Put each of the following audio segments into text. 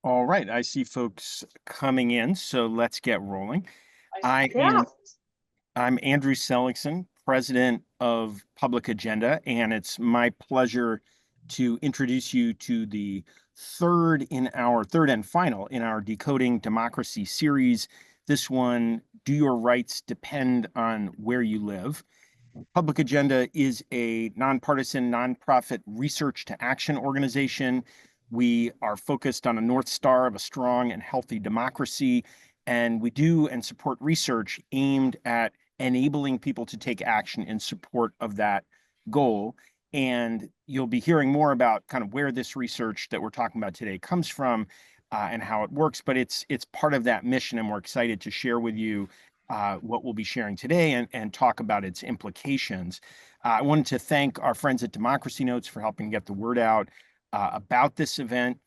All right, I see folks coming in, so let's get rolling. I Yeah. am I'm Andrew Seligson, president of Public Agenda, and it's my pleasure to introduce you to the third and final in our Decoding Democracy series. This one, Do Your Rights Depend on Where You Live? Public Agenda is a nonpartisan, nonprofit research to action organization. We are focused on a North Star of a strong and healthy democracy, and we do and support research aimed at enabling people to take action in support of that goal. And you'll be hearing more about kind of where this research that we're talking about today comes from and how it works. But it's part of that mission, and we're excited to share with you what we'll be sharing today and talk about its implications. I wanted to thank our friends at Democracy Notes for helping get the word out about this event.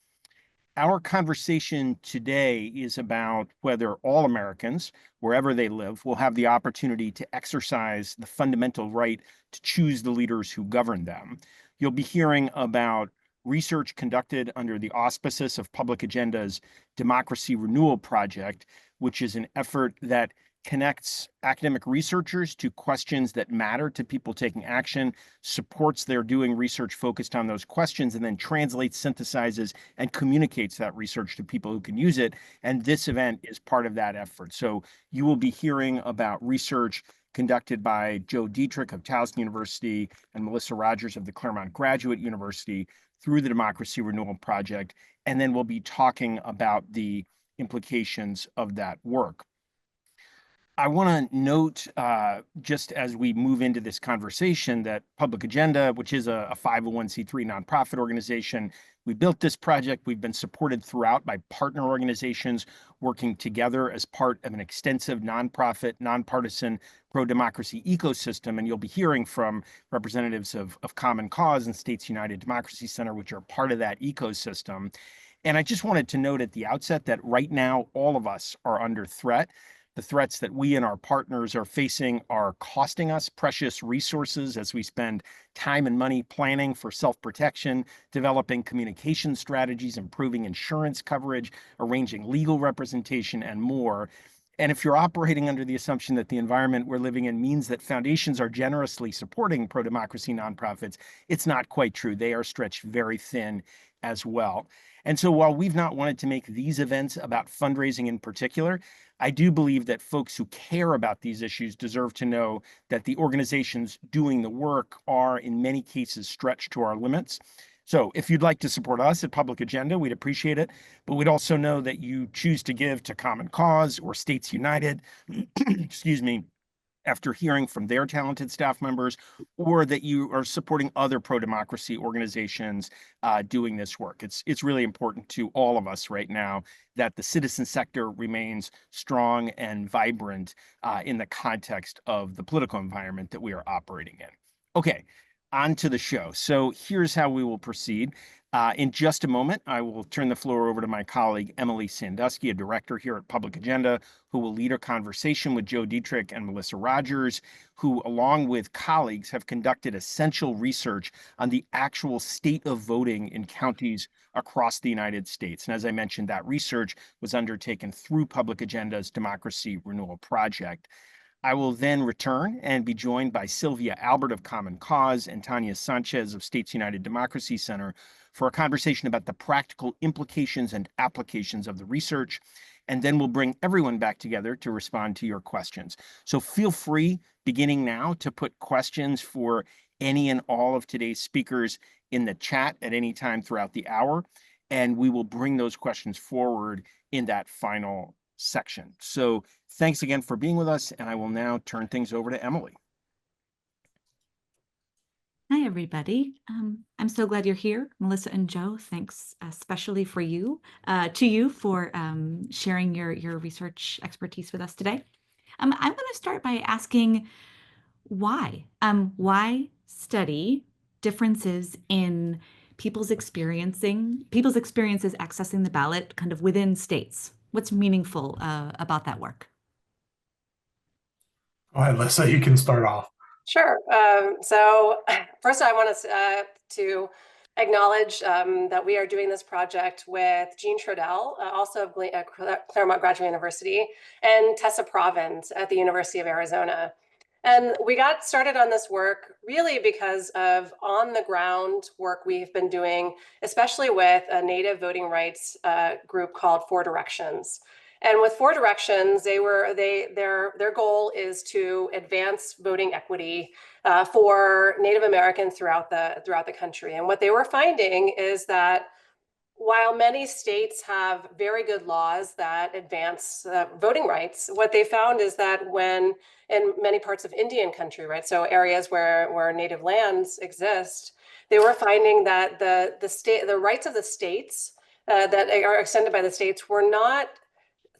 Our conversation today is about whether all Americans, wherever they live, will have the opportunity to exercise the fundamental right to choose the leaders who govern them. You'll be hearing about research conducted under the auspices of Public Agenda's Democracy Renewal Project, which is an effort that connects academic researchers to questions that matter to people taking action, supports their doing research focused on those questions, and then translates, synthesizes, and communicates that research to people who can use it. And this event is part of that effort. So you will be hearing about research conducted by Joe Dietrich of Towson University and Melissa Rogers of the Claremont Graduate University through the Democracy Renewal Project. And then we'll be talking about the implications of that work. I want to note, just as we move into this conversation, that Public Agenda, which is a 501c3 nonprofit organization, we built this project. We've been supported throughout by partner organizations working together as part of an extensive nonprofit, nonpartisan, pro-democracy ecosystem. And you'll be hearing from representatives of Common Cause and States United Democracy Center, which are part of that ecosystem. And I just wanted to note at the outset that right now, all of us are under threat. The threats that we and our partners are facing are costing us precious resources as we spend time and money planning for self-protection, developing communication strategies, improving insurance coverage, arranging legal representation, and more. And if you're operating under the assumption that the environment we're living in means that foundations are generously supporting pro-democracy nonprofits, it's not quite true. They are stretched very thin as well. And so while we've not wanted to make these events about fundraising in particular, I do believe that folks who care about these issues deserve to know that the organizations doing the work are, in many cases, stretched to our limits. So if you'd like to support us at Public Agenda, we'd appreciate it. But we'd also know that you choose to give to Common Cause or States United, excuse me, after hearing from their talented staff members, or that you are supporting other pro-democracy organizations doing this work. It's really important to all of us right now that the citizen sector remains strong and vibrant in the context of the political environment that we are operating in. Okay, on to the show. So here's how we will proceed. In just a moment, I will turn the floor over to my colleague, Emily Sandusky, a director here at Public Agenda, who will lead a conversation with Joe Dietrich and Melissa Rogers, who, along with colleagues, have conducted essential research on the actual state of voting in counties across the United States. And as I mentioned, that research was undertaken through Public Agenda's Democracy Renewal Project. I will then return and be joined by Sylvia Albert of Common Cause and Tanya Sanchez of States United Democracy Center for a conversation about the practical implications and applications of the research. And then we'll bring everyone back together to respond to your questions. So feel free, beginning now, to put questions for any and all of today's speakers in the chat at any time throughout the hour. And we will bring those questions forward in that final section. So thanks again for being with us, and I will now turn things over to Emily. Hi, everybody. I'm so glad you're here, Melissa and Joe. Thanks especially for to you for sharing your research expertise with us today. I'm going to start by asking why? Why study differences in people's experiences accessing the ballot kind of within states? What's meaningful about that work? Go ahead, Lisa, you can start off. Sure. So first I want to acknowledge that we are doing this project with Jean Trudell, also of Claremont Graduate University, and Tessa Provins at the University of Arizona. And we got started on this work really because of on-the-ground work we've been doing, especially with a Native voting rights group called Four Directions. And with Four Directions, their goal is to advance voting equity for Native Americans throughout the country. And what they were finding is that while many states have very good laws that advance voting rights, what they found is that when in many parts of Indian country, right, so areas where native lands exist, they were finding that the rights of the states that are extended by the states were not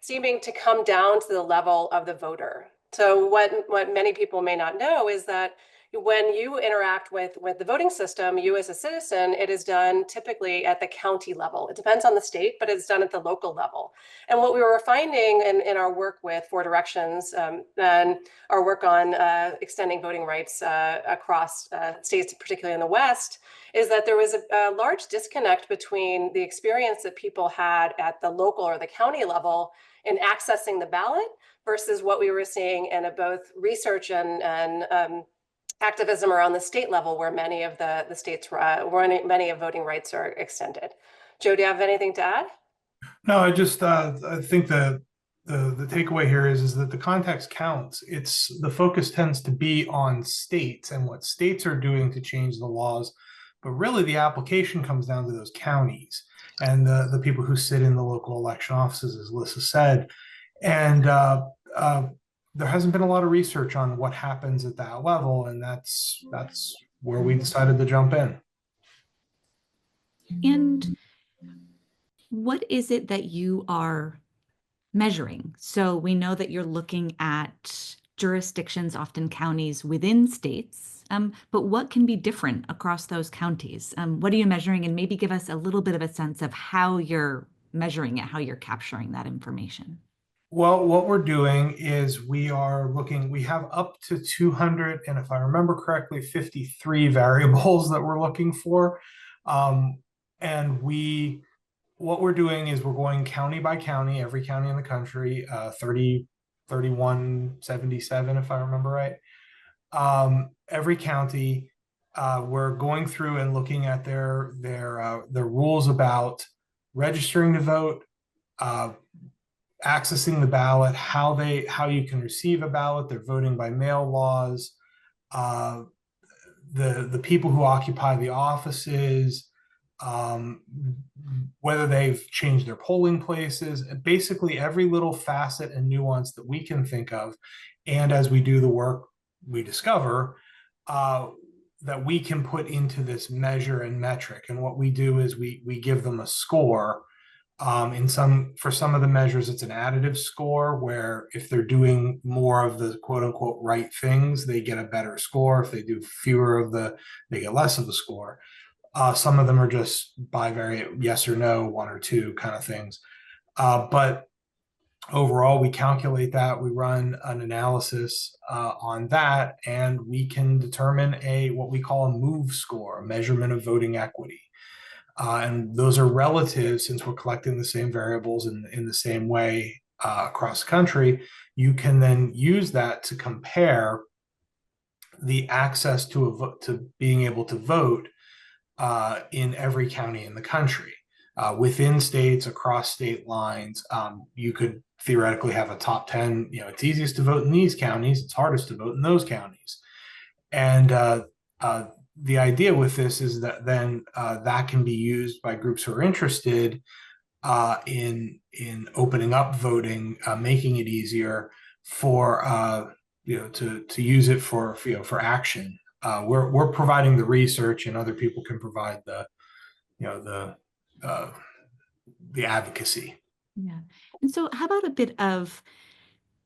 seeming to come down to the level of the voter. So what many people may not know is that when you interact with the voting system, you as a citizen, it is done typically at the county level. It depends on the state, but it's done at the local level. And what we were finding in our work with Four Directions and our work on extending voting rights across states, particularly in the West, is that there was a large disconnect between the experience that people had at the local or the county level in accessing the ballot versus what we were seeing in both research and activism around the state level, where many of the states, many of voting rights are extended. Joe, do you have anything to add? No, I think the takeaway here is that the context counts. It's the focus tends to be on states and what states are doing to change the laws, but really the application comes down to those counties and the people who sit in the local election offices, as Alyssa said. And there hasn't been a lot of research on what happens at that level, and that's where we decided to jump in. And what is it that you are measuring? So we know that you're looking at jurisdictions, often counties within states, but what can be different across those counties? What are you measuring? And maybe give us a little bit of a sense of how you're measuring it, how you're capturing that information. Well, what we're doing is we have up to 200, and if I remember correctly, 53 variables that we're looking for. And what we're doing is we're going county by county, every county in the country, 3177, if I remember right. Every county, we're going through and looking at their rules about registering to vote, accessing the ballot, how you can receive a ballot, their voting by mail laws, the people who occupy the offices, whether they've changed their polling places, basically every little facet and nuance that we can think of. And as we do the work, we discover that we can put into this measure and metric. And what we do is we give them a score. For some of the measures, it's an additive score where if they're doing more of the quote unquote right things, they get a better score. If they do fewer they get less of a score. Some of them are just by yes or no, one or two kind of things. But overall, we calculate that, we run an analysis on that, and we can determine what we call a MOVE score, a measurement of voting equity. And those are relative, since we're collecting the same variables in the same way across the country. You can then use that to compare the access to being able to vote in every county in the country. Within states, across state lines, you could theoretically have a top 10. It's easiest to vote in these counties, it's hardest to vote in those counties. And the idea with this is that then that can be used by groups who are interested in opening up voting, making it easier for to use it for action. We're providing the research, and other people can provide the advocacy. Yeah. And so how about a bit of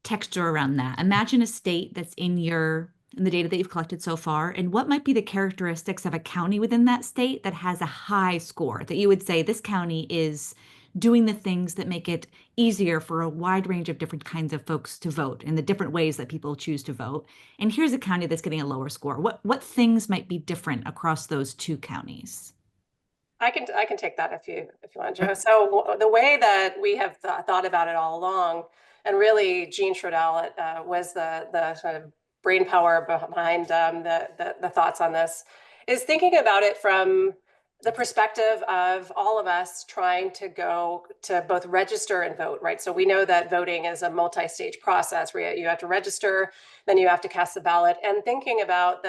texture around that? Imagine a state that's in the data that you've collected so far, and what might be the characteristics of a county within that state that has a high score that you would say this county is doing the things that make it easier for a wide range of different kinds of folks to vote in the different ways that people choose to vote. And here's a county that's getting a lower score. What things might be different across those two counties? I can take that if you want, Joe. So the way that we have thought about it all along, and really Jean Trudell was the sort of brain power behind the thoughts on this, is thinking about it from the perspective of all of us trying to go to both register and vote, right? So we know that voting is a multi-stage process where you have to register, then you have to cast the ballot, and thinking about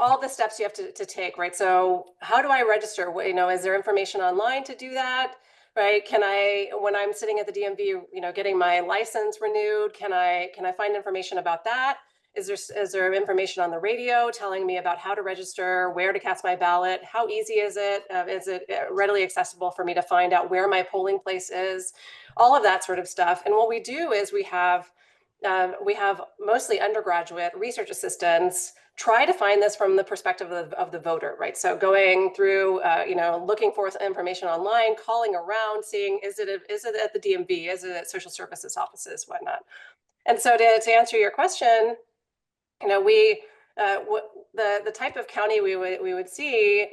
all the steps you have to take, right? So how do I register? Is there information online to do that, right? Can I, when I'm sitting at the DMV, getting my license renewed, can I find information about that? Is there information on the radio telling me about how to register, where to cast my ballot? How easy is it? Is it readily accessible for me to find out where my polling place is? All of that sort of stuff. And what we do is we have mostly undergraduate research assistants try to find this from the perspective of the voter, right? So going through, looking for information online, calling around, seeing is it at the DMV, is it at social services offices, whatnot. And so to answer your question, the type of county we would see,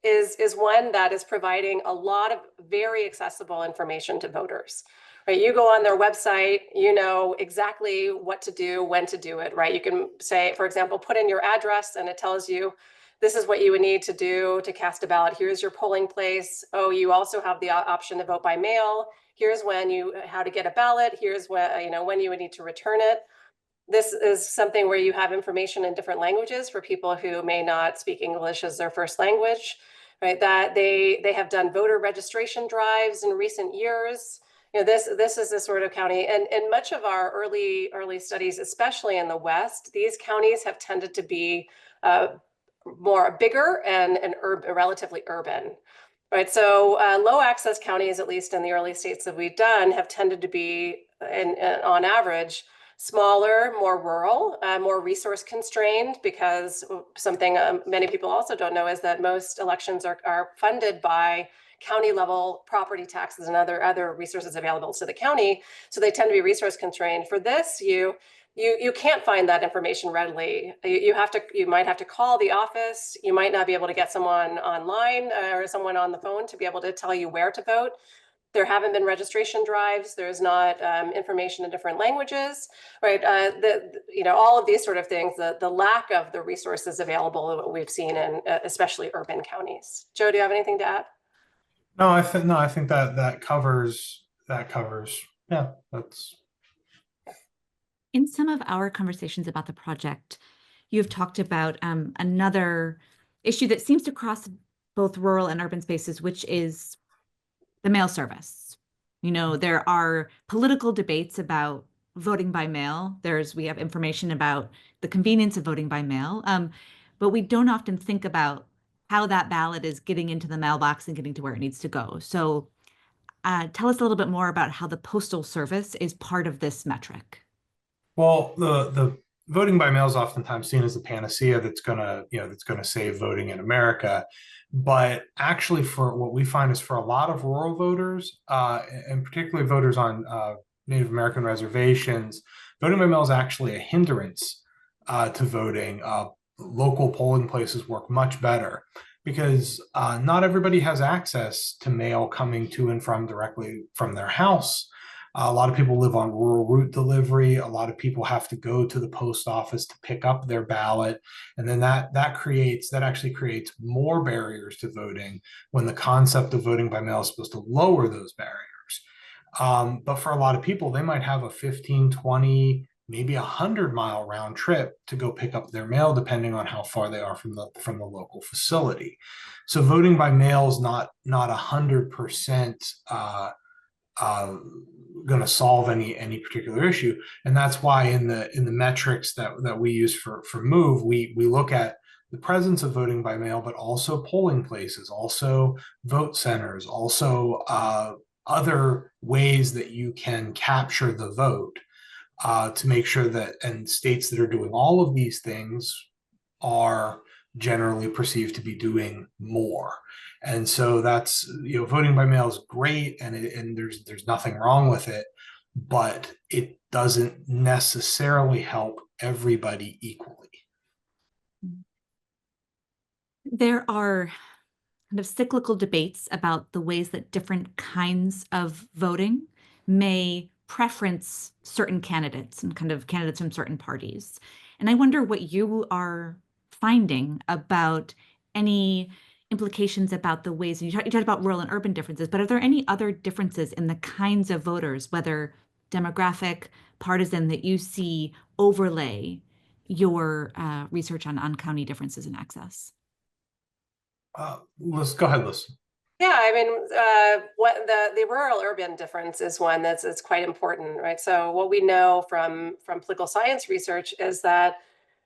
is one that is providing a lot of very accessible information to voters. Right, you go on their website, you know exactly what to do, when to do it, right? You can say, for example, put in your address and it tells you, this is what you would need to do to cast a ballot. Here's your polling place. Oh, you also have the option to vote by mail. Here's how to get a ballot. Here's when you would need to return it. This is something where you have information in different languages for people who may not speak English as their first language, right? That they have done voter registration drives in recent years. This is the sort of county, and much of our early studies, especially in the West, these counties have tended to be more bigger and relatively urban, right? So low access counties, at least in the early states that we've done, have tended to be, on average, smaller, more rural, more resource constrained, because something many people also don't know is that most elections are funded by county level property taxes and other resources available to the county. So they tend to be resource constrained. For this, you can't find that information readily. You might have to call the office. You might not be able to get someone online or someone on the phone to be able to tell you where to vote. There haven't been registration drives. There's not information in different languages, right? All of these sort of things, the lack of the resources available we've seen in especially urban counties. Joe, do you have anything to add? No, I think that covers. Yeah, that's. In some of our conversations about the project, you've talked about another issue that seems to cross both rural and urban spaces, which is the mail service. There are political debates about voting by mail. We have information about the convenience of voting by mail, but we don't often think about how that ballot is getting into the mailbox and getting to where it needs to go. So tell us a little bit more about how the Postal Service is part of this metric. Well, the voting by mail is oftentimes seen as a panacea that's gonna save voting in America. But actually, for what we find is for a lot of rural voters, and particularly voters on Native American reservations, voting by mail is actually a hindrance to voting. Local polling places work much better because not everybody has access to mail coming to and from directly from their house. A lot of people live on rural route delivery. A lot of people have to go to the post office to pick up their ballot. And then that actually creates more barriers to voting when the concept of voting by mail is supposed to lower those barriers. But for a lot of people, they might have a 15, 20, maybe 100-mile round trip to go pick up their mail, depending on how far they are from the local facility. So voting by mail is not 100% going to solve any particular issue, and that's why in the metrics that we use for MOVE, we look at the presence of voting by mail, but also polling places, also vote centers, also other ways that you can capture the vote to make sure that, and states that are doing all of these things are generally perceived to be doing more. And so that's, voting by mail is great, and there's nothing wrong with it, but it doesn't necessarily help everybody equally. There are kind of cyclical debates about the ways that different kinds of voting may preference certain candidates and kind of candidates from certain parties. And I wonder what you are finding about any implications about the ways, and you talked about rural and urban differences, but are there any other differences in the kinds of voters, whether demographic, partisan, that you see overlay your research on county differences in access? Let's go ahead, Liz. Yeah, I mean, what the rural urban difference is one that's quite important, right? So what we know from political science research is that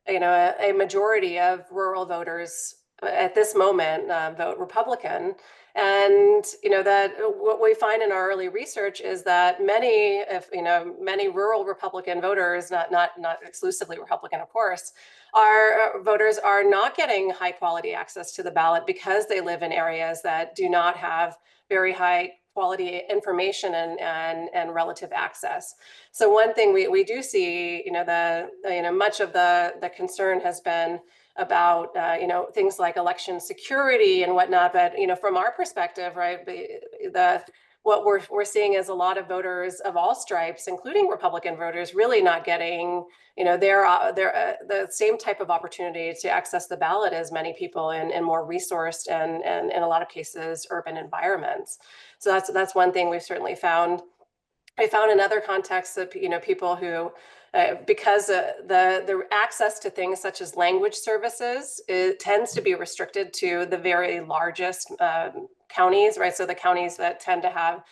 a majority of rural voters at this moment vote Republican. And that what we find in our early research is that many rural Republican voters, not exclusively Republican, of course, voters are not getting high quality access to the ballot because they live in areas that do not have very high quality information and relative access. So one thing we do see, much of the concern has been about things like election security and whatnot. But from our perspective, right, what we're seeing is a lot of voters of all stripes, including Republican voters, really not getting the same type of opportunity to access the ballot as many people in more resourced and in a lot of cases urban environments. So that's one thing we've certainly found. I found in other contexts that people who because the access to things such as language services, it tends to be restricted to the very largest counties, right? So the counties that tend to have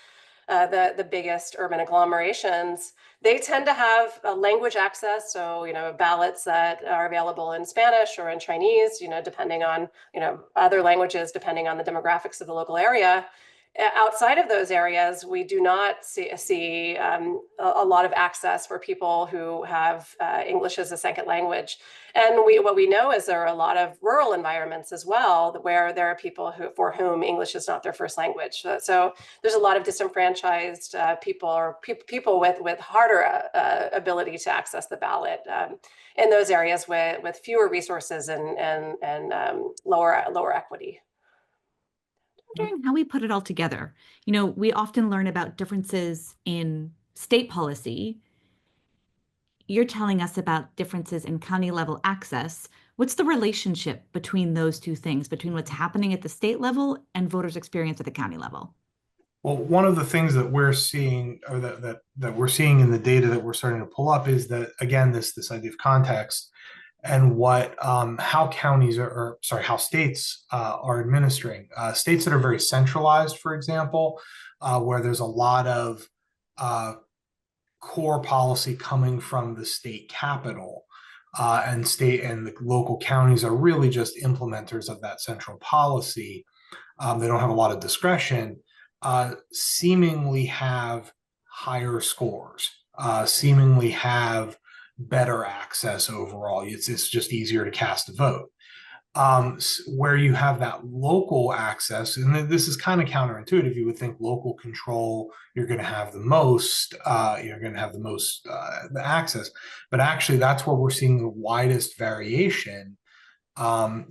the biggest urban agglomerations, they tend to have language access. So, ballots that are available in Spanish or in Chinese, depending on, other languages, depending on the demographics of the local area. Outside of those areas, we do not see a lot of access for people who have English as a second language. And what we know is there are a lot of rural environments as well, where there are people for whom English is not their first language. So there's a lot of disenfranchised people or people with harder ability to access the ballot in those areas with fewer resources and lower equity. Wondering how we put it all together. We often learn about differences in state policy. You're telling us about differences in county level access. What's the relationship between those two things, between what's happening at the state level and voters' experience at the county level? Well, one of the things that we're seeing, or that we're seeing in the data that we're starting to pull up, is that, again, this idea of context and how how states are administering. States that are very centralized, for example, where there's a lot of core policy coming from the state capital, and state and the local counties are really just implementers of that central policy. They don't have a lot of discretion. Seemingly have higher scores, seemingly have better access overall. It's just easier to cast a vote. Where you have that local access, and this is kind of counterintuitive. You would think local control, you're going to have the most, the access, but actually that's where we're seeing the widest variation. For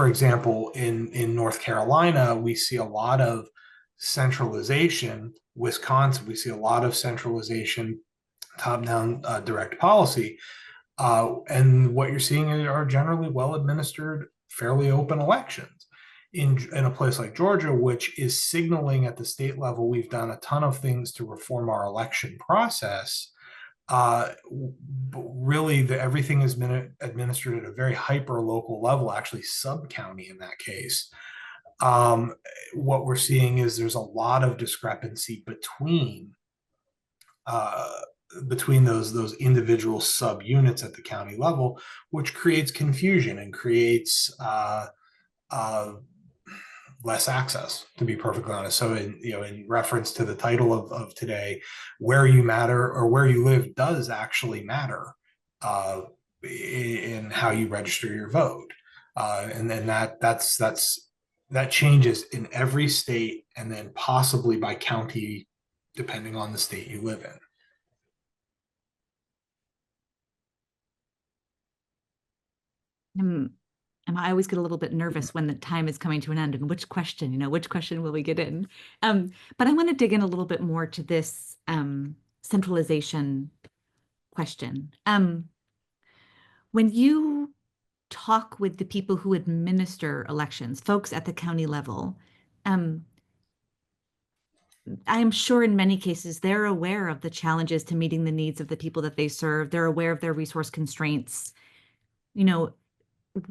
example, in North Carolina, we see a lot of centralization. Wisconsin, we see a lot of centralization, top-down direct policy. And what you're seeing are generally well-administered, fairly open elections. In a place like Georgia, which is signaling at the state level, we've done a ton of things to reform our election process. Really, everything has been administered at a very hyper local level, actually sub-county in that case. What we're seeing is there's a lot of discrepancy between those individual subunits at the county level, which creates confusion and creates less access, to be perfectly honest. So in reference to the title of today, where you matter or where you live does actually matter in how you register your vote. And then that changes in every state, and then possibly by county, depending on the state you live in. I always get a little bit nervous when the time is coming to an end and which question will we get in? But I want to dig in a little bit more to this centralization question. When you talk with the people who administer elections, folks at the county level, I am sure in many cases they're aware of the challenges to meeting the needs of the people that they serve. They're aware of their resource constraints.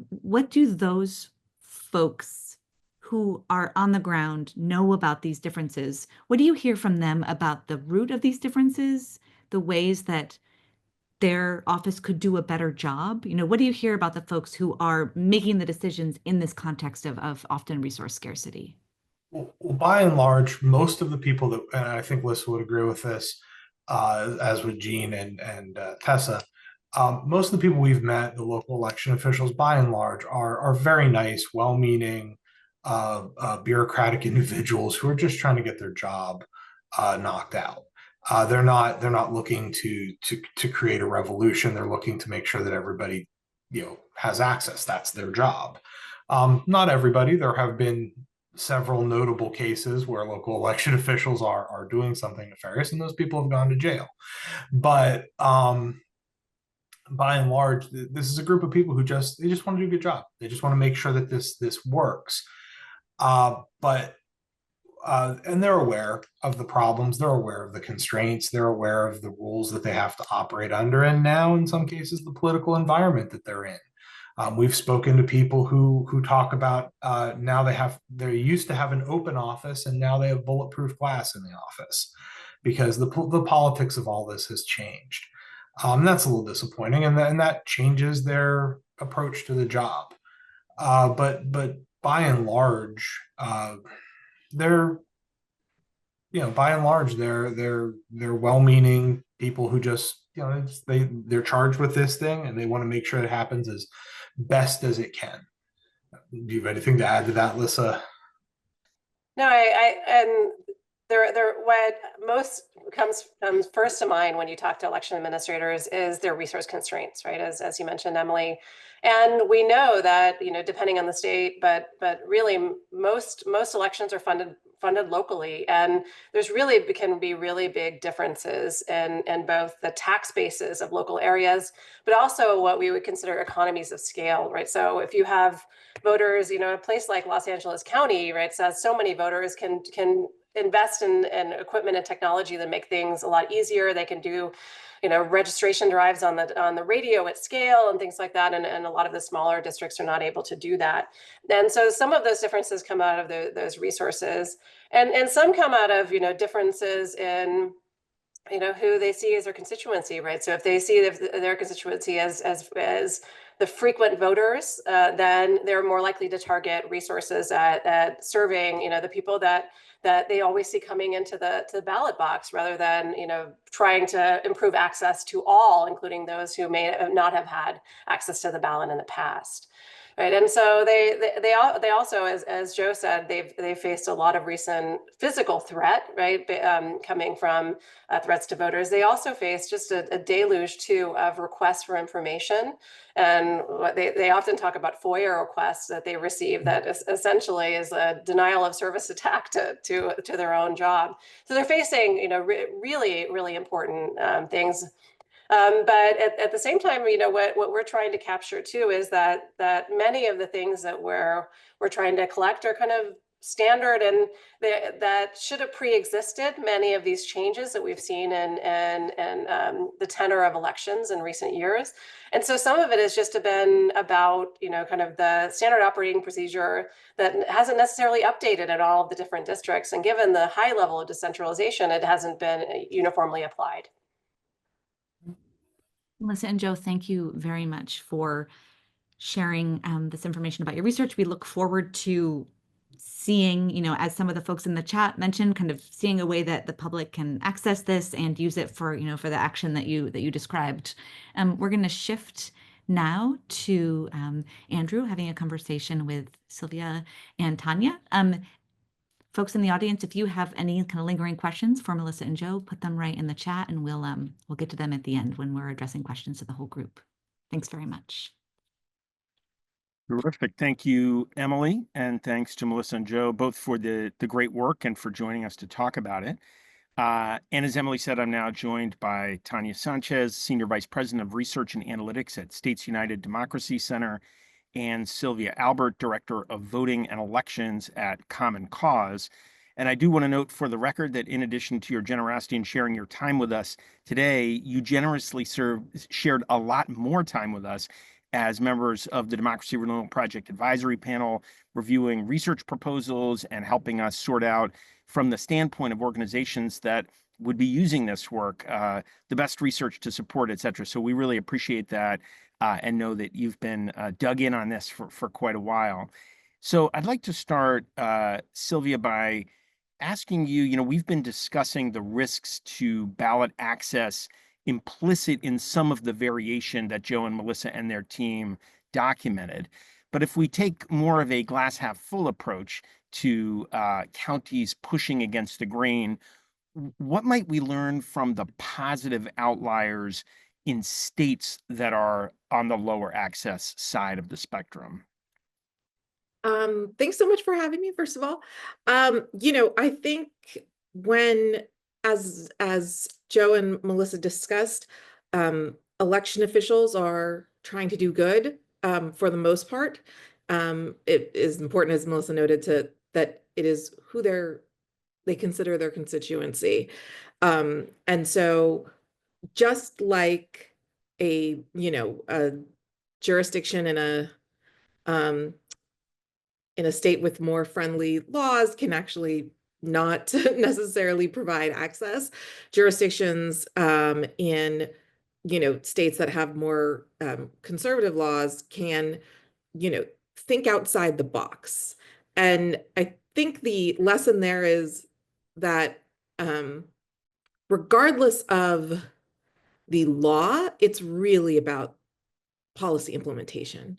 What do those folks who are on the ground know about these differences? What do you hear from them about the root of these differences, the ways that their office could do a better job? What do you hear about the folks who are making the decisions in this context of often resource scarcity? Well, by and large, most of the people that, and I think Lisa would agree with this, as with Jean and Tessa, most of the people we've met, the local election officials, by and large, are very nice, well-meaning, bureaucratic individuals who are just trying to get their job knocked out. They're not looking to create a revolution. They're looking to make sure that everybody, has access. That's their job. Not everybody. There have been several notable cases where local election officials are doing something nefarious, and those people have gone to jail. But by and large, this is a group of people who just want to do a good job. They just want to make sure that this works. And they're aware of the problems. They're aware of the constraints. They're aware of the rules that they have to operate under, and now in some cases the political environment that they're in. We've spoken to people who talk about now they used to have an open office, and now they have bulletproof glass in the office because the politics of all this has changed. That's a little disappointing, and that changes their approach to the job. But by and large, they're well-meaning people who just they're charged with this thing, and they want to make sure it happens as best as it can. Do you have anything to add to that, Lisa? No, what most comes first to mind when you talk to election administrators is their resource constraints, right? As you mentioned, Emily, and we know that depending on the state, but really most elections are funded locally, and there's can be really big differences in both the tax bases of local areas, but also what we would consider economies of scale, right? So if you have voters, a place like Los Angeles County, right, so many voters can invest in equipment and technology that make things a lot easier. They can do, registration drives on the radio at scale and things like that. And a lot of the smaller districts are not able to do that. And so some of those differences come out of those resources, and some come out of differences in who they see as their constituency, right? So if they see their constituency as the frequent voters, then they're more likely to target resources at serving, the people that they always see coming into the ballot box, rather than trying to improve access to all, including those who may not have had access to the ballot in the past. Right, and so they also, as Joe said, they've faced a lot of recent physical threat, right, coming from threats to voters. They also face just a deluge too of requests for information, and they often talk about FOIA requests that they receive that essentially is a denial of service attack to their own job. So they're facing really important things. But at the same time, what we're trying to capture too is that many of the things that we're trying to collect are kind of standard, and that should have pre-existed many of these changes that we've seen in the tenor of elections in recent years. And so some of it has just been about kind of the standard operating procedure that hasn't necessarily updated in all of the different districts, and given the high level of decentralization, it hasn't been uniformly applied. Melissa and Joe, thank you very much for sharing this information about your research. We look forward to seeing, as some of the folks in the chat mentioned, kind of seeing a way that the public can access this and use it for, for the action that you described. We're going to shift now to Andrew having a conversation with Sylvia and Tanya. Folks in the audience, if you have any kind of lingering questions for Melissa and Joe, put them right in the chat, and we'll get to them at the end when we're addressing questions to the whole group. Thanks very much. Terrific. Thank you, Emily, and thanks to Melissa and Joe, both for the great work and for joining us to talk about it. And as Emily said, I'm now joined by Tanya Sanchez, Senior Vice President of Research and Analytics at States United Democracy Center, and Sylvia Albert, Director of Voting and Elections at Common Cause. And I do want to note for the record that in addition to your generosity in sharing your time with us today, you generously shared a lot more time with us as members of the Democracy Renewal Project Advisory Panel, reviewing research proposals and helping us sort out, from the standpoint of organizations that would be using this work, the best research to support, et cetera. So we really appreciate that and know that you've been dug in on this for quite a while. So I'd like to start, Sylvia, by asking you, we've been discussing the risks to ballot access implicit in some of the variation that Joe and Melissa and their team documented. But if we take more of a glass half full approach to counties pushing against the grain, what might we learn from the positive outliers in states that are on the lower access side of the spectrum? Thanks so much for having me, first of all. I think when, as Joe and Melissa discussed, election officials are trying to do good for the most part. It is important, as Melissa noted, that it is who they consider their constituency. And so just like a jurisdiction in a state with more friendly laws can actually not necessarily provide access, jurisdictions in states that have more conservative laws can think outside the box. And I think the lesson there is that regardless of the law, it's really about policy implementation,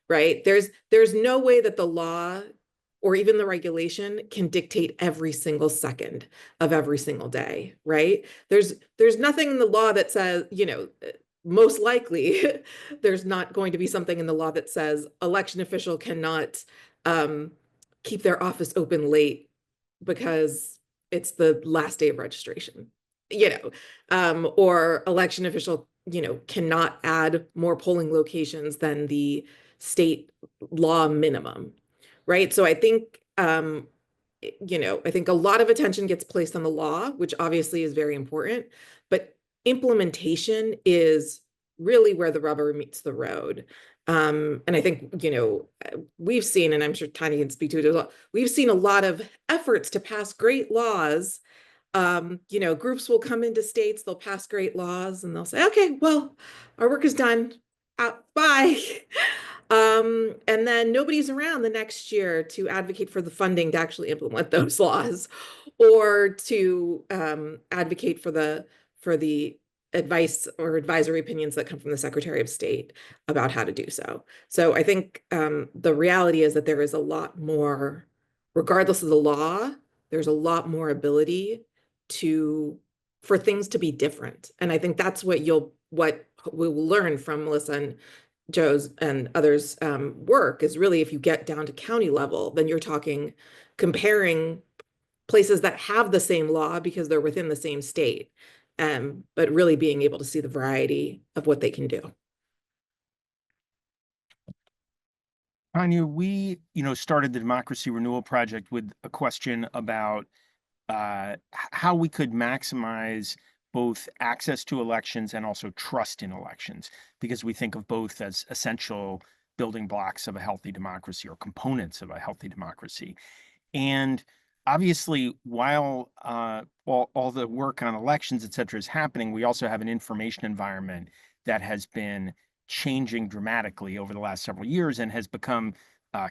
right? There's no way that the law or even the regulation can dictate every single second of every single day, right? There's nothing in the law that says, most likely there's not going to be something in the law that says election official cannot keep their office open late because it's the last day of registration, or election official, cannot add more polling locations than the state law minimum, right? So I think, I think a lot of attention gets placed on the law, which obviously is very important, but implementation is really where the rubber meets the road. And I think, we've seen, and I'm sure Tanya can speak to it as well, we've seen a lot of efforts to pass great laws. Groups will come into states, they'll pass great laws, and they'll say, okay, well, our work is done. Bye. And then nobody's around the next year to advocate for the funding to actually implement those laws, or to advocate for the advice or advisory opinions that come from the Secretary of State about how to do so. So I think the reality is that there is a lot more, regardless of the law, there's a lot more ability for things to be different. And I think that's what we will learn from Melissa and Joe's and others' work is really, if you get down to county level, then you're talking comparing places that have the same law because they're within the same state, but really being able to see the variety of what they can do. Tanya, we, started the Democracy Renewal Project with a question about how we could maximize both access to elections and also trust in elections, because we think of both as essential building blocks of a healthy democracy or components of a healthy democracy. And obviously, while all the work on elections, et cetera, is happening, we also have an information environment that has been changing dramatically over the last several years and has become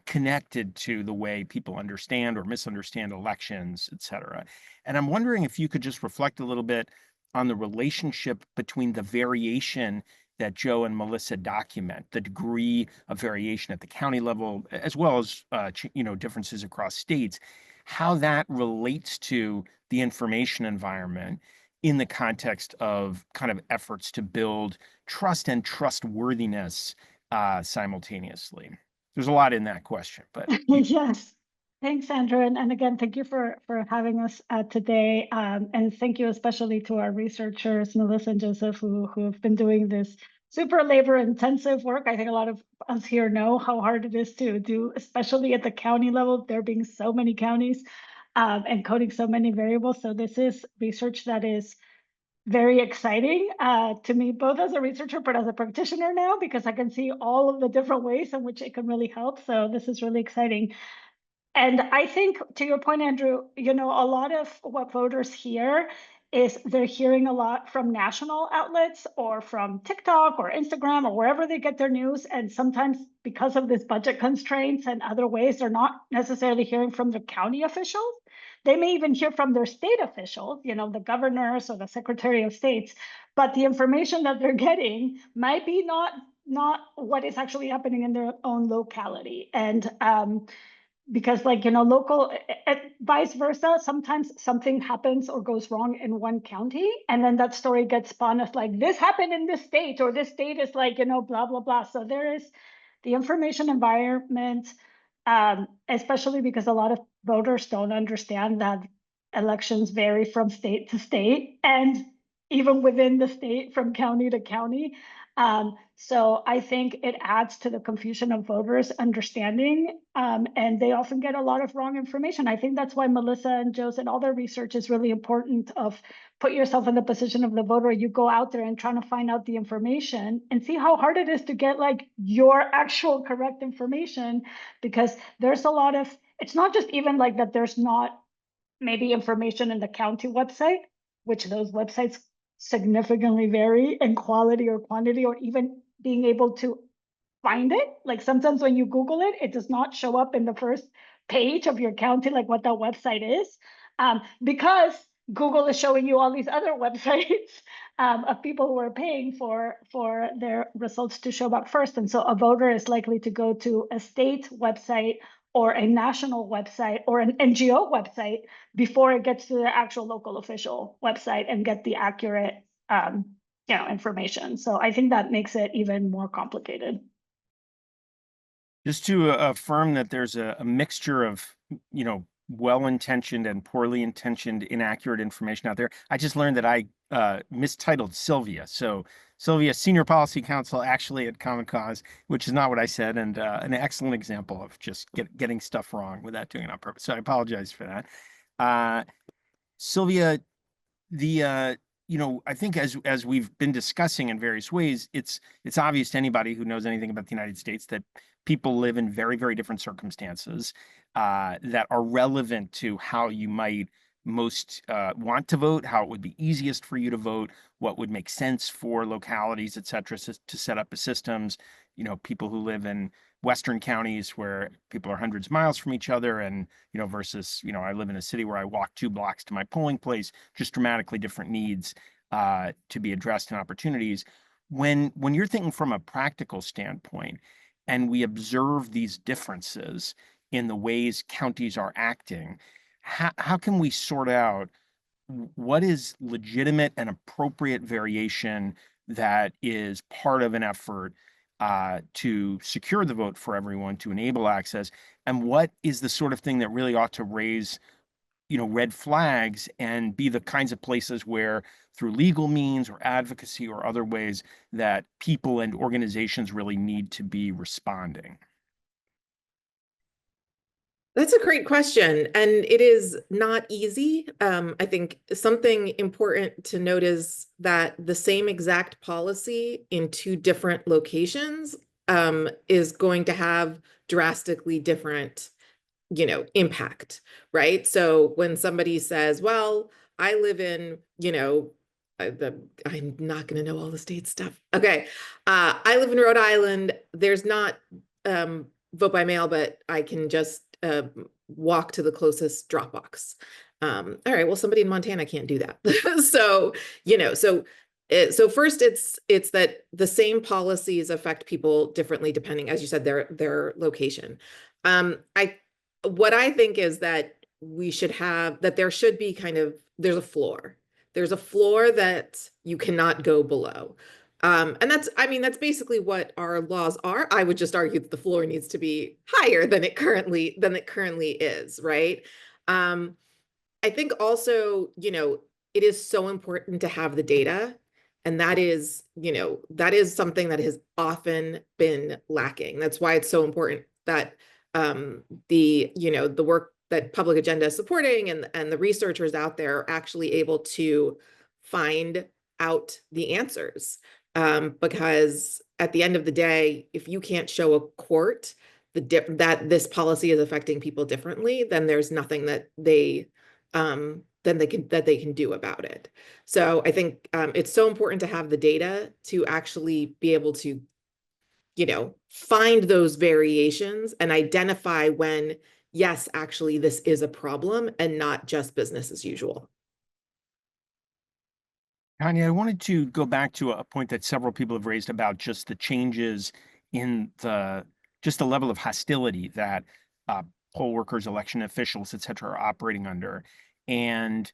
connected to the way people understand or misunderstand elections, et cetera. And I'm wondering if you could just reflect a little bit on the relationship between the variation that Joe and Melissa document, the degree of variation at the county level, as well as differences across states, how that relates to the information environment in the context of kind of efforts to build trust and trustworthiness simultaneously. there's a lot in that question, but Yes. Thanks, Andrew. And again, thank you for having us today. And thank you especially to our researchers, Melissa and Joseph, who have been doing this super labor intensive work. I think a lot of us here know how hard it is to do, especially at the county level, there being so many counties and coding so many variables. So this is research that is very exciting to me, both as a researcher, but as a practitioner now, because I can see all of the different ways in which it can really help. So this is really exciting. And I think, to your point, Andrew, you know, a lot of what voters hear is they're hearing a lot from national outlets or from TikTok or Instagram or wherever they get their news. And sometimes because of this budget constraints and other ways, they're not necessarily hearing from the county officials. They may even hear from their state officials, you know, the governors or the secretary of states, but the information that they're getting might be not what is actually happening in their own locality. And because, like, you know, local, vice versa, sometimes something happens or goes wrong in one county, and then that story gets spun as like, this happened in this state, or this state is like, you know, blah, blah, blah. So there is the information environment, especially because a lot of voters don't understand that elections vary from state to state, and even within the state from county to county. So I think it adds to the confusion of voters understanding, and they often get a lot of wrong information. I think that's why Melissa and Joe's and all their research is really important, of put yourself in the position of the voter. You go out there and trying to find out the information and see how hard it is to get like your actual correct information, because there's a lot of, it's not just even like that there's not maybe information in the county website, which those websites significantly vary in quality or quantity, or even being able to find it. Like sometimes when you Google it, it does not show up in the first page of your county, like what that website is, because Google is showing you all these other websites of people who are paying for their results to show up first. And so a voter is likely to go to a state website or a national website or an NGO website before it gets to the actual local official website and get the accurate you know, information. So I think that makes it even more complicated. just to affirm that there's a mixture of, you know, well-intentioned and poorly intentioned inaccurate information out there. I just learned that I mistitled Sylvia. So Sylvia, Senior Policy Counsel, actually at Common Cause, which is not what I said, and an excellent example of just getting stuff wrong without doing it on purpose. So I apologize for that. Sylvia, the you know, I think as we've been discussing in various ways, it's obvious to anybody who knows anything about the United States that people live in very, very different circumstances that are relevant to how you might most want to vote, how it would be easiest for you to vote, what would make sense for localities, et cetera, to set up systems. You know, people who live in Western counties where people are hundreds of miles from each other, and, you know, versus, you know, I live in a city where I walk 2 blocks to my polling place, just dramatically different needs to be addressed and opportunities. When you're thinking from a practical standpoint, and we observe these differences in the ways counties are acting, how can we sort out what is legitimate and appropriate variation that is part of an effort to secure the vote for everyone, to enable access, and what is the sort of thing that really ought to raise, you know, red flags and be the kinds of places where, through legal means or advocacy or other ways, that people and organizations really need to be responding? That's a great question, and it is not easy. I think something important to note is that the same exact policy in 2 different locations is going to have drastically different, you know, impact, right? So when somebody says, well, I live in, you know, I'm not going to know all the state stuff. Okay. I live in Rhode Island. There's not vote by mail, but I can just walk to the closest drop box. All right, well, somebody in Montana can't do that. So, you know, so first it's that the same policies affect people differently depending, as you said, their location. What I think is that there should be there's a floor. There's a floor that you cannot go below. And that's basically what our laws are. I would just argue that the floor needs to be higher than it currently is, right? I think also, it is so important to have the data. And that is something that has often been lacking. That's why it's so important that the work that Public Agenda is supporting and the researchers out there are actually able to find out the answers. Because at the end of the day, if you can't show a court that this policy is affecting people differently, then there's nothing that they can do about it. So I think it's so important to have the data to actually be able to, find those variations and identify when, yes, actually this is a problem and not just business as usual. Tanya, I wanted to go back to a point that several people have raised about just the changes in the level of hostility that poll workers, election officials, et cetera, are operating under. And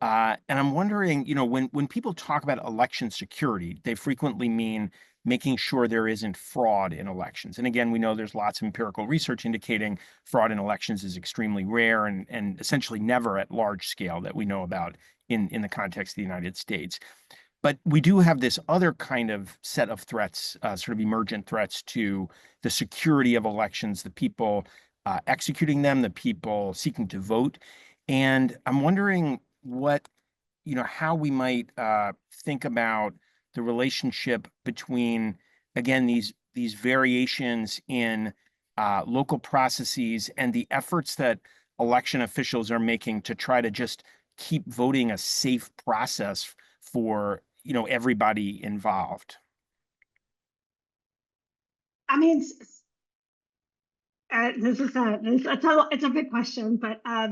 I'm wondering, when people talk about election security, they frequently mean making sure there isn't fraud in elections. And again, we know there's lots of empirical research indicating fraud in elections is extremely rare and essentially never at large scale that we know about in the context of the United States. But we do have this other kind of set of threats, sort of emergent threats to the security of elections, the people executing them, the people seeking to vote. And I'm wondering how we might think about the relationship between, again, these variations in local processes and the efforts that election officials are making to try to just keep voting a safe process for everybody involved. I mean, it's a big question, but I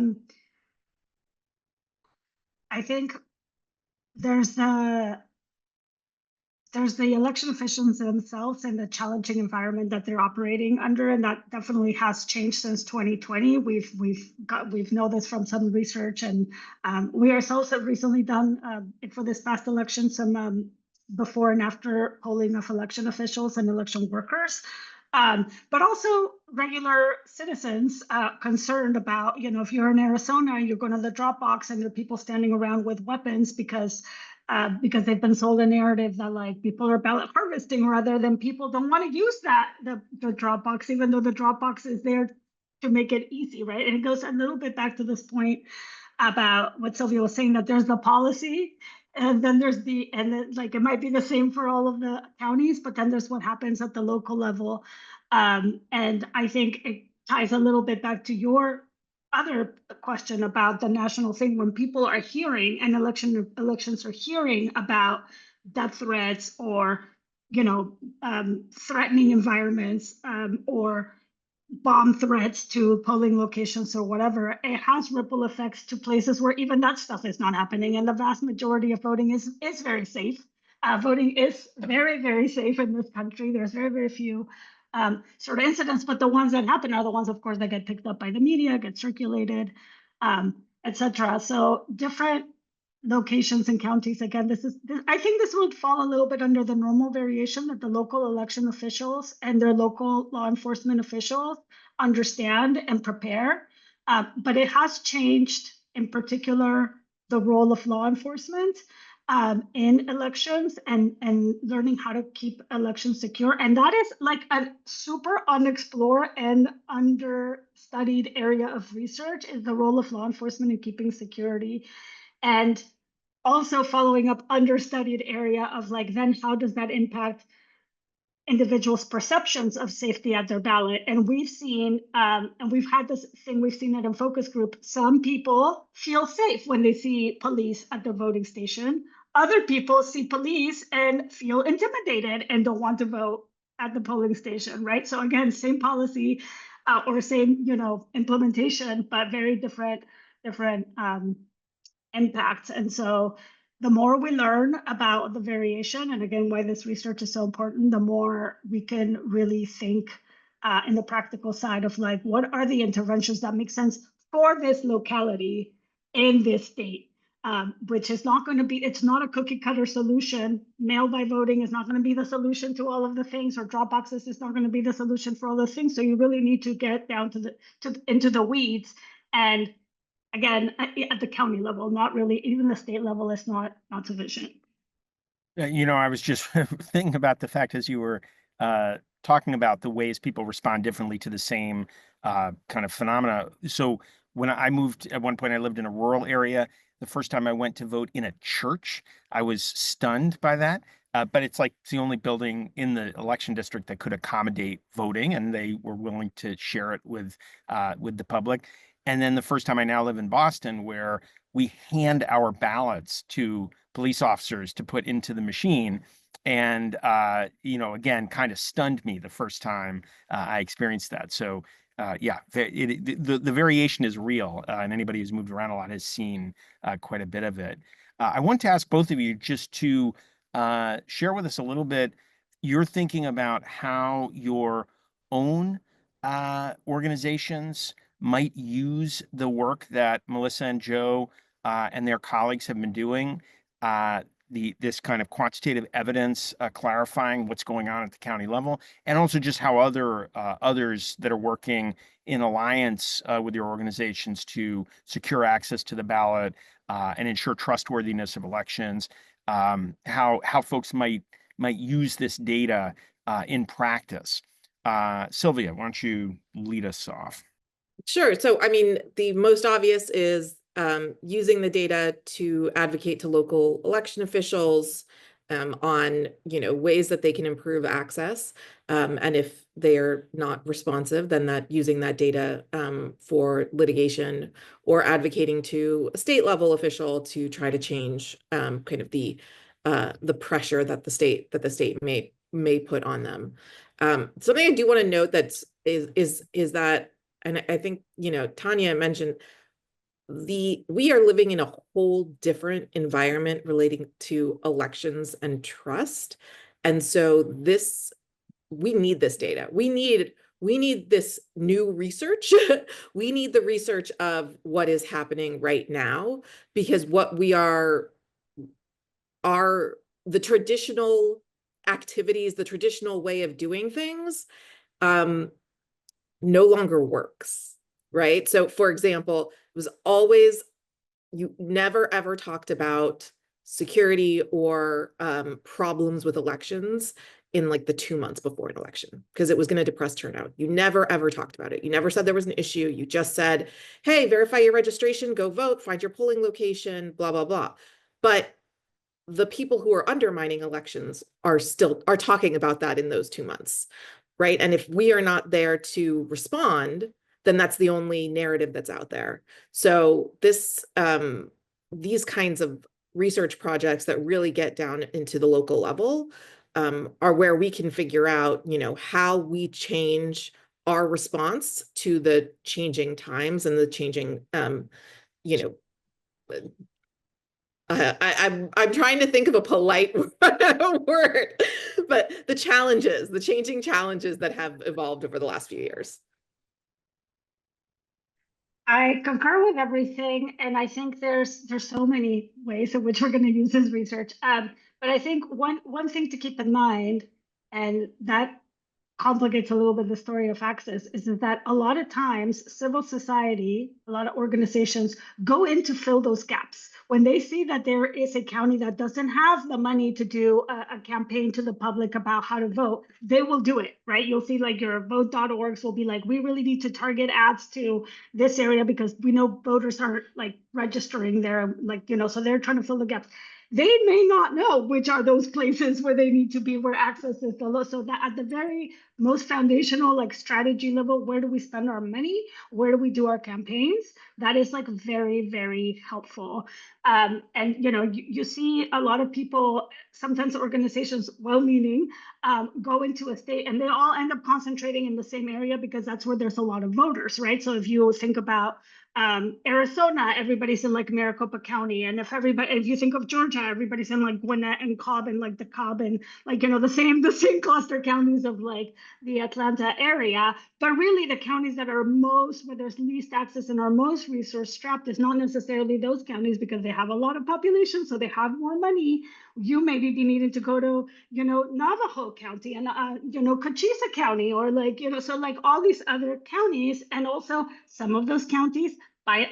think there's the election officials themselves and the challenging environment that they're operating under, and that definitely has changed since 2020. We've know this from some research, and we ourselves have recently done for this past election some before and after polling of election officials and election workers. But also regular citizens concerned about, if you're in Arizona, you're going to the drop box and there are people standing around with weapons because they've been sold a narrative that like people are ballot harvesting rather than people don't want to use the drop box, even though the drop box is there to make it easy, right? And it goes a little bit back to this point about what Sylvia was saying, that there's the policy and then there's it might be the same for all of the counties, but then there's what happens at the local level. And I think it ties a little bit back to your other question about the national thing. When people are hearing and elections are hearing about death threats or threatening environments or bomb threats to polling locations or whatever, it has ripple effects to places where even that stuff is not happening. And the vast majority of voting is very safe. Voting is very, very safe in this country. There's very, very few sort of incidents, but the ones that happen are the ones, of course, that get picked up by the media, get circulated, etc. So different locations and counties. Again, I think this would fall a little bit under the normal variation that the local election officials and their local law enforcement officials understand and prepare. But it has changed, in particular, the role of law enforcement in elections and learning how to keep elections secure. And that is like a super unexplored and understudied area of research, is the role of law enforcement in keeping security. And also following up understudied area of like, then how does that impact individuals' perceptions of safety at their ballot? And we've seen, and we've had this thing, we've seen it in focus group, some people feel safe when they see police at the voting station. Other people see police and feel intimidated and don't want to vote at the polling station, right? So again, same policy or same, implementation, but very different impacts. And so the more we learn about the variation, and again, why this research is so important, the more we can really think in the practical side of like, what are the interventions that make sense for this locality in this state? which is not going to be, it's not a cookie cutter solution. Mail by voting is not going to be the solution to all of the things, or drop boxes is not going to be the solution for all those things. So you really need to get down to into the weeds. And again, at the county level, not really, even the state level is not sufficient. You know, I was just thinking about the fact as you were talking about the ways people respond differently to the same kind of phenomena. So when I moved, at one point I lived in a rural area. The first time I went to vote in a church, I was stunned by that. But it's like it's the only building in the election district that could accommodate voting, and they were willing to share it with the public. And then the first time I now live in Boston, where we hand our ballots to police officers to put into the machine. And, you know, again, kind of stunned me the first time I experienced that. So, yeah, the variation is real. And anybody who's moved around a lot has seen quite a bit of it. I want to ask both of you just to share with us a little bit your thinking about how your own organizations might use the work that Melissa and Joe and their colleagues have been doing, this kind of quantitative evidence clarifying what's going on at the county level, and also just how others that are working in alliance with your organizations to secure access to the ballot and ensure trustworthiness of elections, how folks might use this data in practice. Sylvia, why don't you lead us off? Sure. So, I mean, the most obvious is using the data to advocate to local election officials on, ways that they can improve access. And if they're not responsive, then using that data for litigation or advocating to a state level official to try to change kind of the pressure that the state may put on them. Something I do want to note is that, and I think, Tanya mentioned, we are living in a whole different environment relating to elections and trust. And so we need this data. We need this new research. We need the research of what is happening right now, because what we are the traditional activities, the traditional way of doing things, no longer works, right? So for example, it was always, you never ever talked about security or problems with elections in like the 2 months before an election, because it was going to depress turnout. You never ever talked about it. You never said there was an issue. You just said, hey, verify your registration, go vote, find your polling location, blah, blah, blah. But the people who are undermining elections are talking about that in those 2 months. Right. And if we are not there to respond, then that's the only narrative that's out there. So these kinds of research projects that really get down into the local level are where we can figure out, how we change our response to the changing times and the changing, I'm trying to think of a polite word, but the changing challenges that have evolved over the last few years. I concur with everything, and I think there's so many ways in which we're going to use this research. But I think one thing to keep in mind, and that complicates a little bit the story of access, is that a lot of times civil society, a lot of organizations go in to fill those gaps. When they see that there is a county that doesn't have the money to do a campaign to the public about how to vote, they will do it, right? You'll see like your vote.orgs will be like, we really need to target ads to this area because we know voters aren't like registering there, like, so they're trying to fill the gaps. They may not know which are those places where they need to be, where access is the low. So that at the very most foundational, like strategy level, where do we spend our money? Where do we do our campaigns? That is like very, very helpful. And you see a lot of people, sometimes organizations, well-meaning, go into a state and they all end up concentrating in the same area because that's where there's a lot of voters, right? So if you think about Arizona, everybody's in like Maricopa County. And if you think of Georgia, everybody's in like Gwinnett and Cobb and like the Cobb and like, the same cluster counties of like the Atlanta area. But really the counties that are where there's least access and are most resource strapped is not necessarily those counties because they have a lot of population. So they have more money. You maybe be needing to go to, Navajo County and, Cochise County or like, so like all these other counties. And also some of those counties,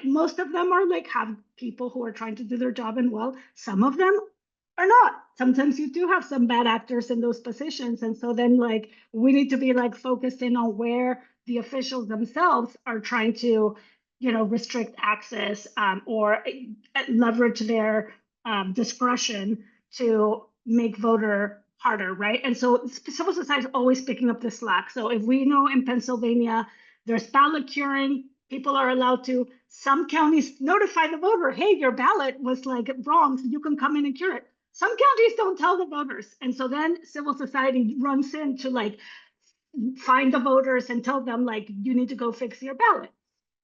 most of them are like have people who are trying to do their job and well, some of them are not. Sometimes you do have some bad actors in those positions. And so then like we need to be like focused in on where the officials themselves are trying to, restrict access or leverage their discretion to make voter harder, right? And so civil society is always picking up the slack. So if we know in Pennsylvania, there's ballot curing, people are allowed to, some counties notify the voter, hey, your ballot was like wrong, so you can come in and cure it. Some counties don't tell the voters. And so then civil society runs in to like find the voters and tell them like, you need to go fix your ballot.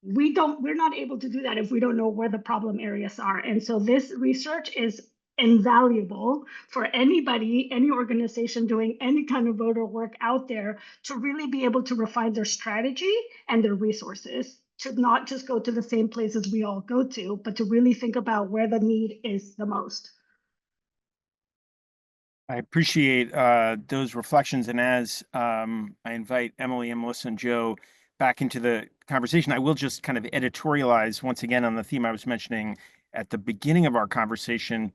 We're not able to do that if we don't know where the problem areas are. And so this research is invaluable for anybody, any organization doing any kind of voter work out there to really be able to refine their strategy and their resources, to not just go to the same places we all go to, but to really think about where the need is the most. I appreciate those reflections. And as I invite Emily and Melissa and Joe back into the conversation, I will just kind of editorialize once again on the theme I was mentioning at the beginning of our conversation,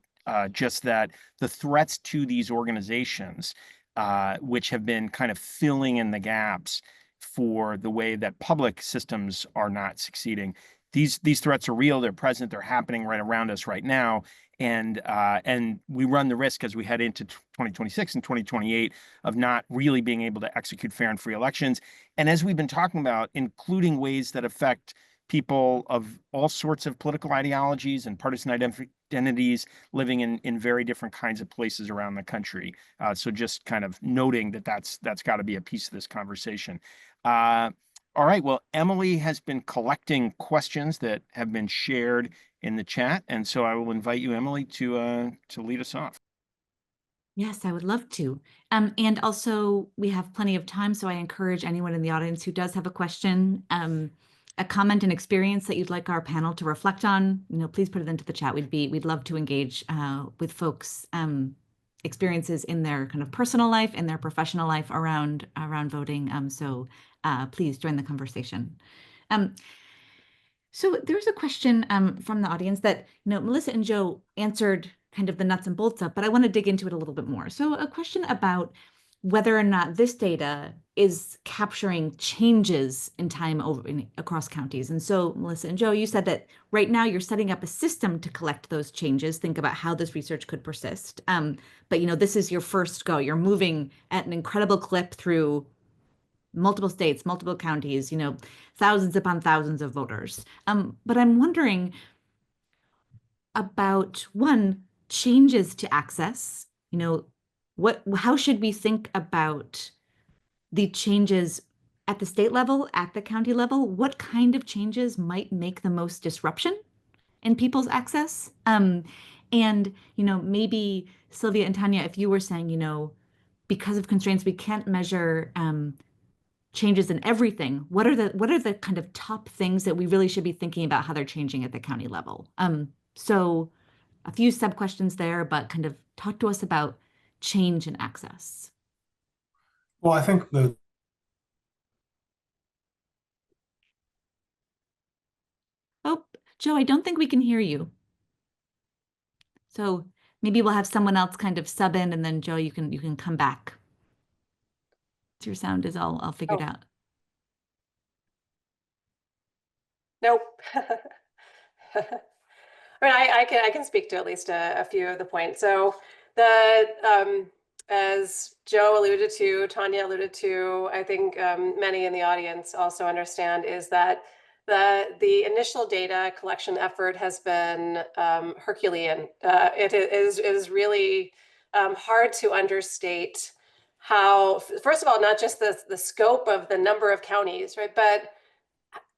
just that the threats to these organizations, which have been kind of filling in the gaps for the way that public systems are not succeeding. These threats are real, they're present, they're happening right around us right now. And we run the risk as we head into 2026 and 2028 of not really being able to execute fair and free elections. And as we've been talking about, including ways that affect people of all sorts of political ideologies and partisan identities living in very different kinds of places around the country. So just kind of noting that that's got to be a piece of this conversation. All right, well, Emily has been collecting questions that have been shared in the chat. And so I will invite you, Emily, to lead us off. Yes, I would love to. And also we have plenty of time, so I encourage anyone in the audience who does have a question, a comment, an experience that you'd like our panel to reflect on, please put it into the chat. We'd love to engage with folks' experiences in their kind of personal life and their professional life around voting. So please join the conversation. So there's a question from the audience that Melissa and Joe answered kind of the nuts and bolts of, but I want to dig into it a little bit more. So a question about whether or not this data is capturing changes in time across counties. And so Melissa and Joe, you said that right now you're setting up a system to collect those changes, think about how this research could persist. But this is your first go. You're moving at an incredible clip through multiple states, multiple counties, thousands upon thousands of voters. But I'm wondering about changes to access. How should we think about the changes at the state level, at the county level? What kind of changes might make the most disruption in people's access? And maybe Sylvia and Tanya, if you were saying, because of constraints, we can't measure changes in everything. What are the kind of top things that we really should be thinking about how they're changing at the county level? So a few sub questions there, but kind of talk to us about change and access. Well, I think Oh, Joe, I don't think we can hear you. So maybe we'll have someone else kind of sub in, and then Joe, you can come back. Your sound is all figured out. Nope. I can speak to at least a few of the points. So as Joe alluded to, Tanya alluded to, I think many in the audience also understand, is that the initial data collection effort has been Herculean. It is really hard to understate how, first of all, not just the scope of the number of counties, right, but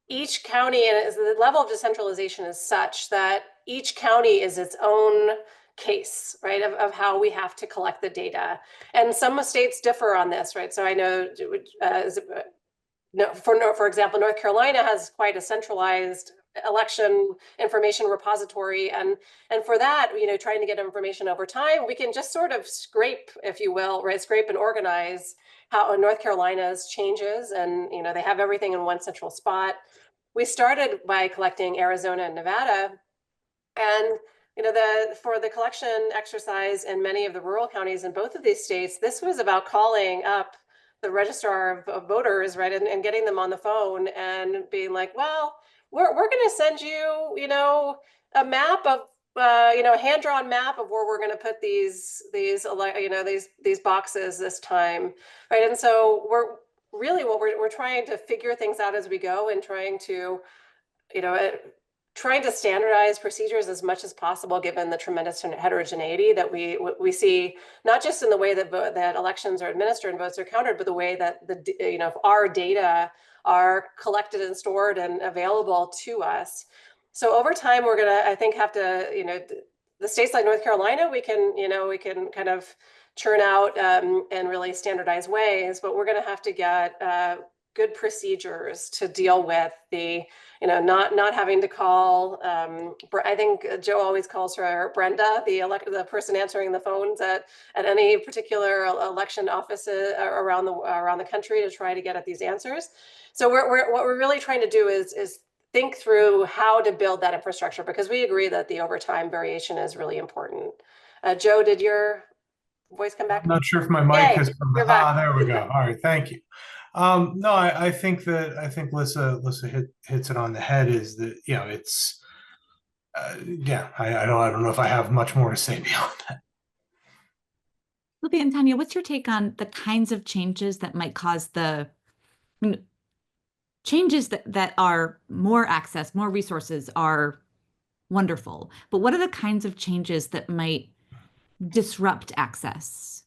each county, and the level of decentralization is such that each county is its own case, right, of how we have to collect the data. And some states differ on this, right? So I know, for example, North Carolina has quite a centralized election information repository, and for that, trying to get information over time, we can just sort of scrape, if you will, right, scrape and organize how North Carolina's changes, and they have everything in one central spot. We started by collecting Arizona and Nevada, and for the collection exercise in many of the rural counties in both of these states, this was about calling up the registrar of voters, right, and getting them on the phone and being like, well, we're going to send you, a map of, a hand-drawn map of where we're going to put these boxes this time, right? And so we're trying to figure things out as we go, and trying to standardize procedures as much as possible, given the tremendous heterogeneity that we see, not just in the way that elections are administered and votes are counted, but the way that our data are collected and stored and available to us. So over time, we're gonna, I think, have to, the states like North Carolina, we can kind of churn out in really standardized ways, but we're gonna have to get good procedures to deal with the not having to call. I think Joe always calls her Brenda, the person answering the phones at any particular election offices around the country to try to get at these answers. So what we're really trying to do is think through how to build that infrastructure, because we agree that the overtime variation is really important. Joe, did your voice come back? I'm not sure if my mic has come You're back. back. There we go. All right, thank you. No, I think Lissa hits it on the head. Is that it's yeah. I don't know if I have much more to say beyond that. Sylvia and Tanya, what's your take on the kinds of changes that might cause changes that are more access, more resources are wonderful, but what are the kinds of changes that might disrupt access?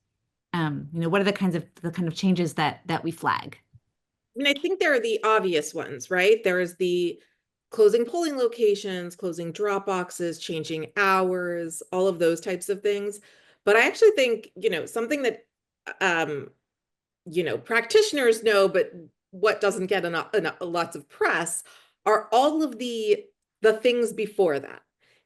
What are the kind of changes that we flag? I mean, I think there are the obvious ones, right? There is the closing polling locations, closing drop boxes, changing hours, all of those types of things. But I actually think, something that, practitioners know, but what doesn't get lots of press are all of the things before that.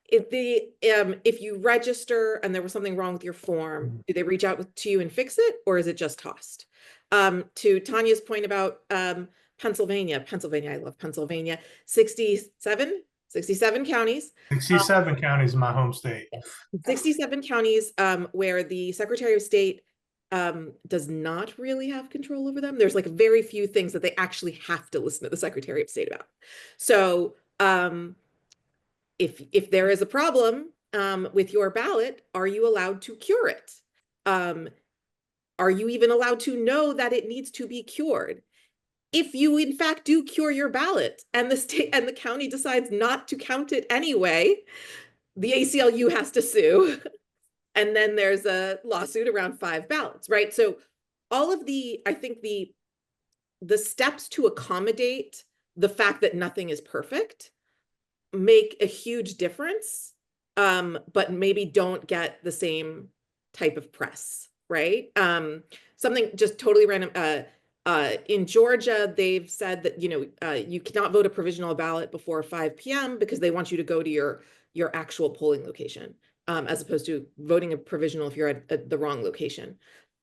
If you register and there was something wrong with your form, do they reach out to you and fix it, or is it just tossed? To Tanya's point about Pennsylvania, I love Pennsylvania, 67 counties. 67 counties in my home state. 67 counties where the Secretary of State does not really have control over them. There's like very few things that they actually have to listen to the Secretary of State about. So if there is a problem with your ballot, are you allowed to cure it? Are you even allowed to know that it needs to be cured? If you in fact do cure your ballot and the state and the county decides not to count it anyway, the ACLU has to sue. And then there's a lawsuit around 5 ballots, right? So all of I think the steps to accommodate the fact that nothing is perfect make a huge difference, but maybe don't get the same type of press, right? Something just totally random. In Georgia, they've said that you cannot vote a provisional ballot before 5 p.m. because they want you to go to your actual polling location, as opposed to voting a provisional if you're at the wrong location.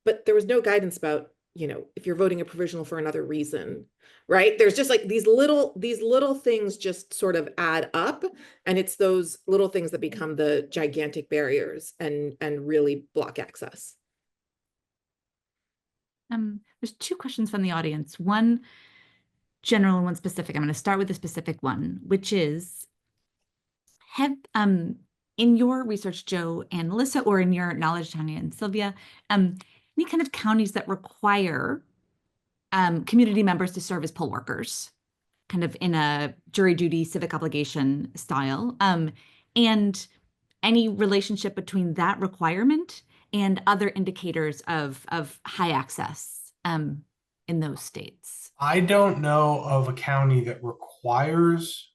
But there was no guidance about if you're voting a provisional for another reason, right? There's just like these little things just sort of add up, and it's those little things that become the gigantic barriers and really block access. There's 2 questions from the audience, one general and one specific. I'm going to start with the specific one, which is, have in your research, Joe and Melissa, or in your knowledge, Tanya and Sylvia, any kind of counties that require community members to serve as poll workers, kind of in a jury duty, civic obligation style, and any relationship between that requirement and other indicators of high access in those states? I don't know of a county that requires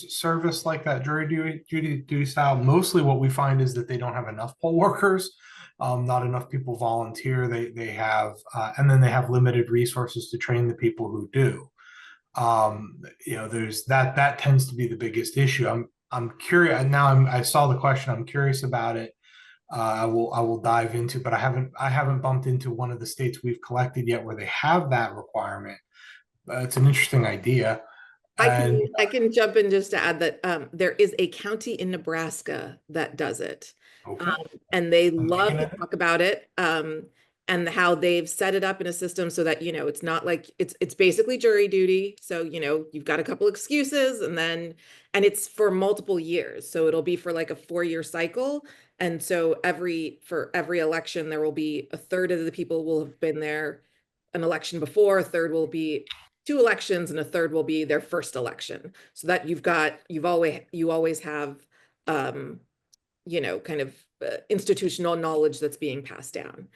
service like that, jury duty style. Mostly what we find is that they don't have enough poll workers, not enough people volunteer. They have and then they have limited resources to train the people who do. There's that tends to be the biggest issue. I'm curious now. I saw the question. I'm curious about it. I will dive into, but I haven't bumped into one of the states we've collected yet where they have that requirement. It's an interesting idea. I can jump in just to add that there is a county in Nebraska that does it. Okay. And they love to talk about it. And how they've set it up in a system so that, it's not like it's basically jury duty. So, you've got a couple excuses and it's for multiple years. So it'll be for like a 4-year cycle. And so for every election, there will be a third of the people will have been there an election before, a third will be 2 elections, and a third will be their first election. So that you always have, kind of institutional knowledge that's being passed down.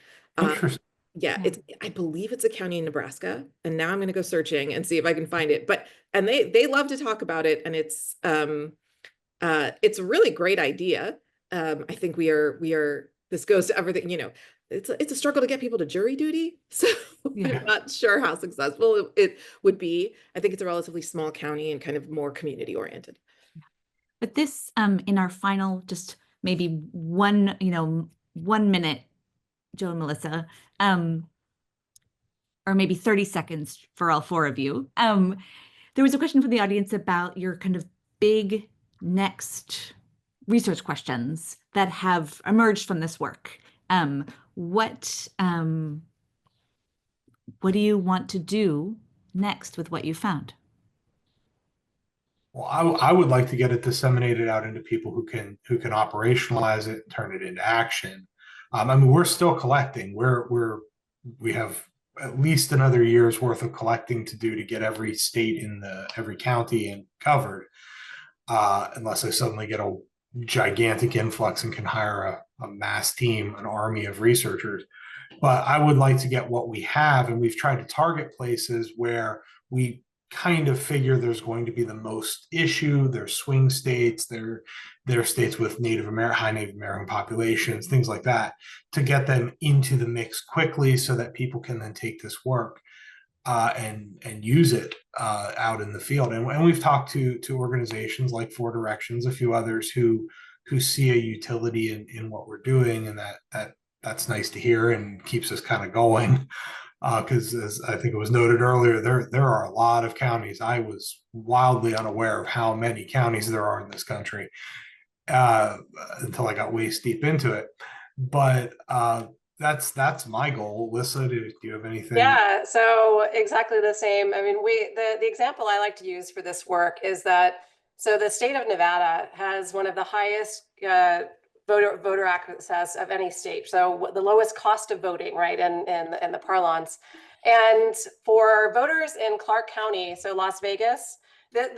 Interesting. Yeah, I believe it's a county in Nebraska, and now I'm going to go searching and see if I can find it. And they love to talk about it, and it's a really great idea. I think this goes to everything, it's a struggle to get people to jury duty. So Yeah. I'm not sure how successful it would be. I think it's a relatively small county and kind of more community oriented. But this, in our final, just maybe 1 minute, Joe and Melissa, or maybe 30 seconds for all 4 of you. There was a question from the audience about your kind of big next research questions that have emerged from this work. What do you want to do next with what you found? Well, I would like to get it disseminated out into people who can operationalize it and turn it into action. We're still collecting. We have at least another year's worth of collecting to do to get every state every county and covered. Unless I suddenly get a gigantic influx and can hire a mass team, an army of researchers. But I would like to get what we have, and we've tried to target places where we kind of figure there's going to be the most issue. There's swing states, there are states with high Native American populations, things like that, to get them into the mix quickly so that people can then take this work and use it out in the field. And we've talked to organizations like 4 Directions, a few others who see a utility in what we're doing, and that's nice to hear and keeps us kind of going. Because as I think it was noted earlier, there are a lot of counties. I was wildly unaware of how many counties there are in this country until I got waist deep into it. But that's my goal. Alyssa, do you have anything? Yeah, so exactly the same. I mean, the example I like to use for this work is that the state of Nevada has one of the highest voter access of any state. So the lowest cost of voting, right, in the parlance. And for voters in Clark County, so Las Vegas, they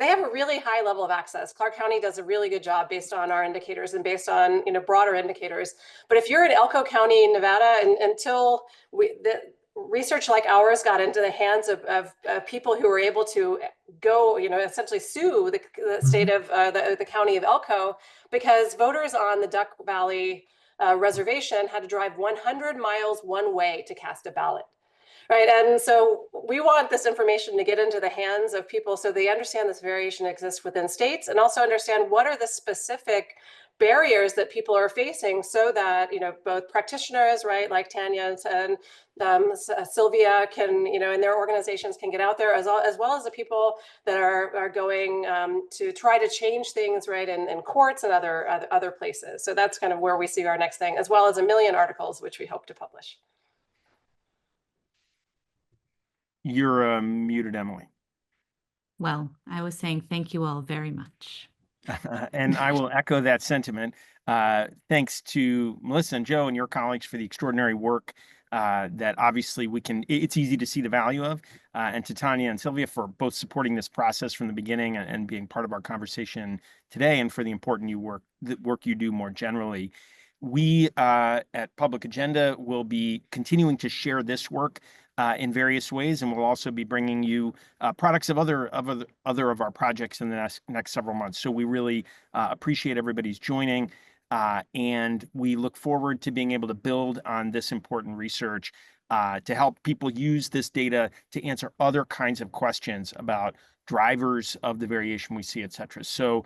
have a really high level of access. Clark County does a really good job based on our indicators and based on broader indicators. But if you're in Elko County, Nevada, and until the research like ours got into the hands of people who were able to go, essentially sue the state of the county of Elko, because voters on the Duck Valley reservation had to drive 100 miles one way to cast a ballot. Right. And so we want this information to get into the hands of people so they understand this variation exists within states, and also understand what are the specific barriers that people are facing, so that, both practitioners, right, like Tanya and Sylvia can, and their organizations can get out there, as well as the people that are going to try to change things, right, in courts and other places. So that's kind of where we see our next thing, as well as 1 million articles, which we hope to publish. You're muted, Emily. Well, I was saying thank you all very much. And I will echo that sentiment. Thanks to Melissa and Joe and your colleagues for the extraordinary work that obviously it's easy to see the value of, and to Tanya and Sylvia for both supporting this process from the beginning and being part of our conversation today, and for the important work you do more generally. We at Public Agenda will be continuing to share this work in various ways, and we'll also be bringing you products of other of our projects in the next several months. So we really appreciate everybody's joining, and we look forward to being able to build on this important research to help people use this data to answer other kinds of questions about drivers of the variation we see, et cetera. So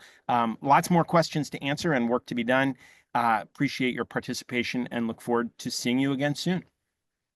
lots more questions to answer and work to be done. Appreciate your participation and look forward to seeing you again soon.